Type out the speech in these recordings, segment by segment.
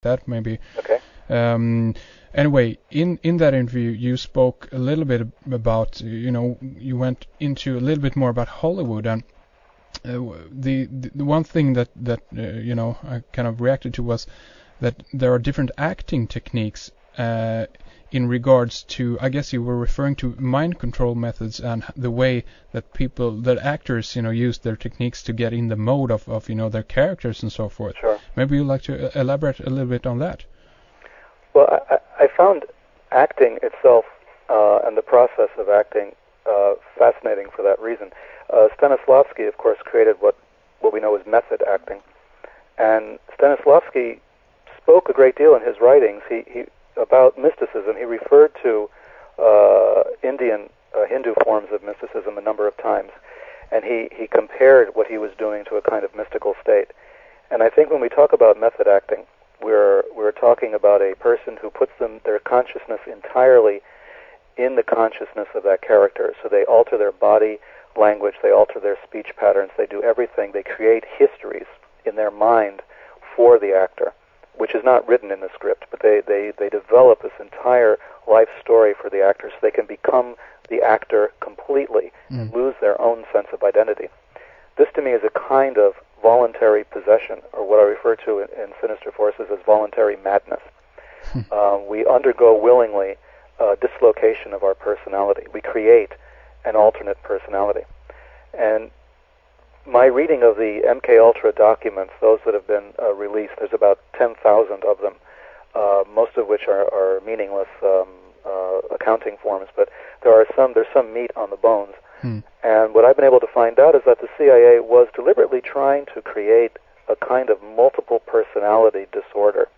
that maybe. Okay. Anyway, in that interview, you spoke a little bit about, you went into a little bit more about Hollywood, and the one thing that I kind of reacted to was that there are different acting techniques in regards to, I guess you were referring to mind control methods and the way that actors, use their techniques to get in the mode of their characters and so forth. Sure. Maybe you'd like to elaborate a little bit on that. Well, I found acting itself and the process of acting fascinating for that reason. Stanislavski, of course, created what we know as method acting. And Stanislavski spoke a great deal in his writings about mysticism. He referred to Indian Hindu forms of mysticism a number of times, and he compared what he was doing to a kind of mystical state. And I think when we talk about method acting, we're talking about a person who puts their consciousness entirely in the consciousness of that character. So they alter their body language, they alter their speech patterns, they do everything. They create histories in their mind for the actor, which is not written in the script, but they develop this entire life story for the actor so they can become the actor completely and lose their own sense of identity. This to me is a kind of voluntary possession, or what I refer to in Sinister Forces as voluntary madness. We undergo willingly dislocation of our personality. We create an alternate personality. And my reading of the MK Ultra documents, those that have been released, there's about 10,000 of them, most of which are meaningless accounting forms, but there's some meat on the bones. And what I've been able to find out is that the CIA was deliberately trying to create a kind of multiple personality disorder,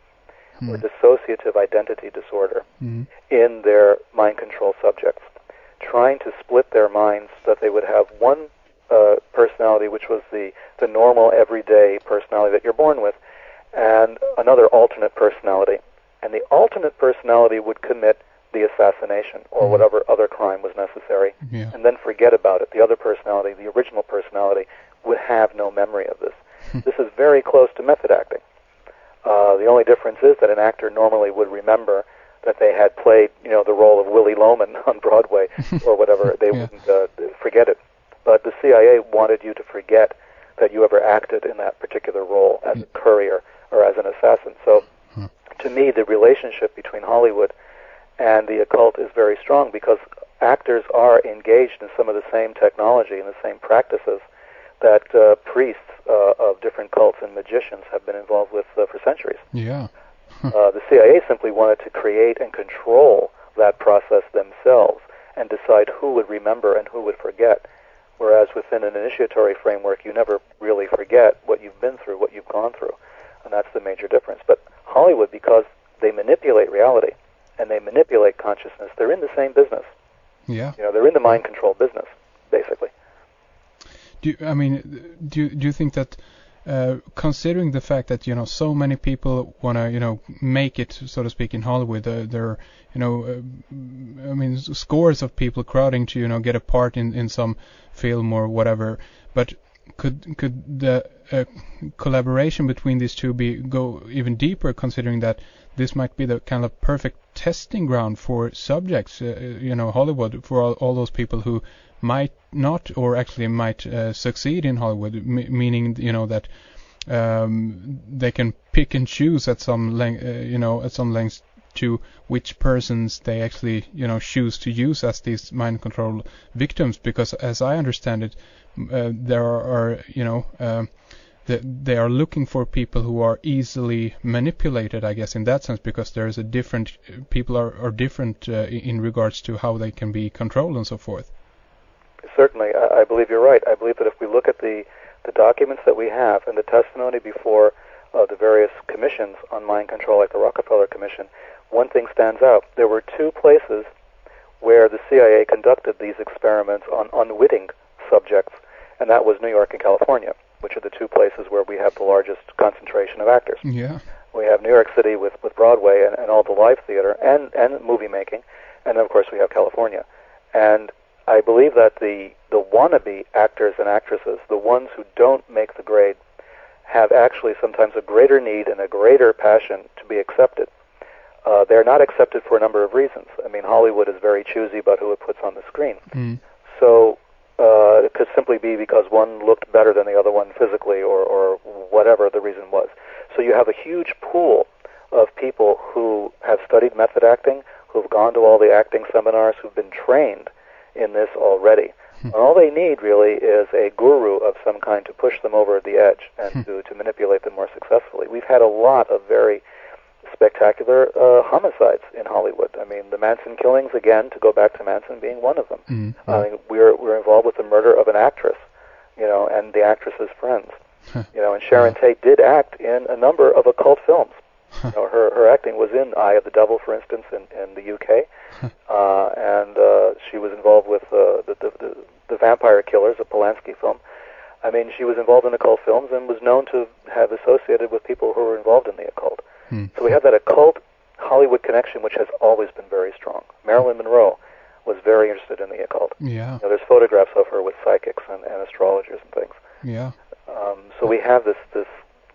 or dissociative identity disorder, in their mind control subjects, trying to split their minds so that they would have one personality, which was the normal, everyday personality that you're born with, and another alternate personality. And the alternate personality would commit the assassination or whatever other crime was necessary, and then forget about it. The other personality, the original personality, would have no memory of this. This is very close to method acting. The only difference is that an actor normally would remember that they had played, the role of Willie Loman on Broadway or whatever. They wouldn't forget it. But the CIA wanted you to forget that you ever acted in that particular role as a courier or as an assassin. So, to me, the relationship between Hollywood and the occult is very strong because actors are engaged in some of the same technology and the same practices that priests of different cults and magicians have been involved with for centuries. Yeah. The CIA simply wanted to create and control that process themselves and decide who would remember and who would forget, whereas within an initiatory framework, you never really forget what you've been through, what you've gone through, and that's the major difference. But Hollywood, because they manipulate reality and they manipulate consciousness, they're in the same business. Yeah. They're in the mind control business, basically. Do you think that, considering the fact that so many people want to make it, so to speak, in Hollywood, there are scores of people crowding to get a part in some film or whatever, but could the collaboration between these two go even deeper, considering that this might be the kind of perfect testing ground for subjects, Hollywood, for all those people who might not, or actually might succeed in Hollywood, meaning that they can pick and choose at some lengths to which persons they actually choose to use as these mind control victims, because as I understand it, there are they are looking for people who are easily manipulated, I guess, in that sense, because there is a different people are different in regards to how they can be controlled and so forth. Certainly, I believe you're right. I believe that if we look at the documents that we have and the testimony before the various commissions on mind control, like the Rockefeller Commission, one thing stands out. There were two places where the CIA conducted these experiments on unwitting subjects, and that was New York and California, which are the two places where we have the largest concentration of actors. Yeah. We have New York City with Broadway and all the live theater and movie making, and then, of course, we have California. And I believe that the wannabe actors and actresses, the ones who don't make the grade, have actually sometimes a greater need and a greater passion to be accepted. They're not accepted for a number of reasons. I mean, Hollywood is very choosy about who it puts on the screen. So it could simply be because one looked better than the other one physically, or whatever the reason was. So you have a huge pool of people who have studied method acting, who've gone to all the acting seminars, who've been trained in this already. And all they need really is a guru of some kind to push them over the edge and to manipulate them more successfully. We've had a lot of very spectacular homicides in Hollywood. I mean, the Manson killings, again, to go back to Manson being one of them. I mean, we're involved with the murder of an actress, and the actress's friends. And Sharon Tate did act in a number of occult films. Her acting was in Eye of the Devil, for instance, in the UK, and she was involved with the Vampire Killers, a Polanski film. I mean, she was involved in occult films and was known to have associated with people who were involved in the occult. So we have that occult Hollywood connection, which has always been very strong. Marilyn Monroe was very interested in the occult. There's photographs of her with psychics and astrologers and things. So we have this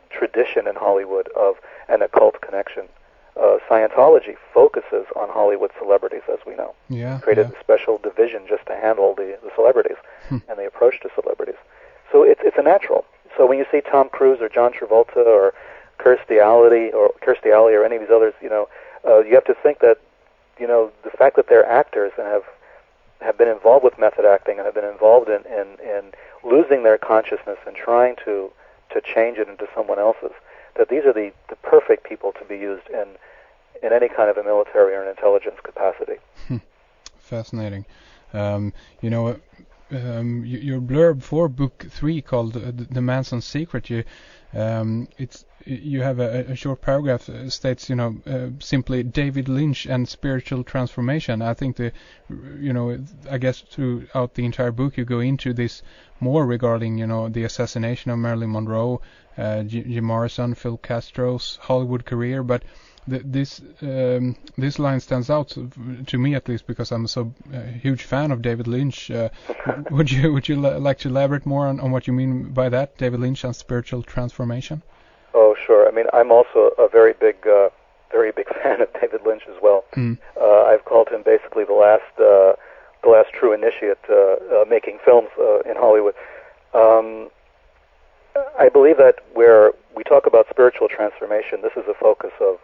tradition in Hollywood of an occult connection. Scientology focuses on Hollywood celebrities, as we know. Created a special division just to handle the celebrities and the approach to celebrities. So it's a natural. So when you see Tom Cruise or John Travolta or Kirstie Alley or any of these others, you have to think that the fact that they're actors and have been involved with method acting and have been involved in losing their consciousness and trying to change it into someone else's, that these are the perfect people to be used in any kind of a military or an intelligence capacity. Fascinating. Your blurb for book 3 called The Manson Secret, you have a short paragraph states, simply David Lynch and spiritual transformation. I think I guess throughout the entire book you go into this more regarding, the assassination of Marilyn Monroe, Jim Morrison, Phil Castro's Hollywood career, but this line stands out to me, at least, because I'm so huge fan of David Lynch. Would you like to elaborate more on what you mean by that, David Lynch and spiritual transformation? Oh, sure. I mean, I'm also a very big fan of David Lynch as well. I've called him basically the last true initiate making films in Hollywood. I believe that where we talk about spiritual transformation, this is a focus of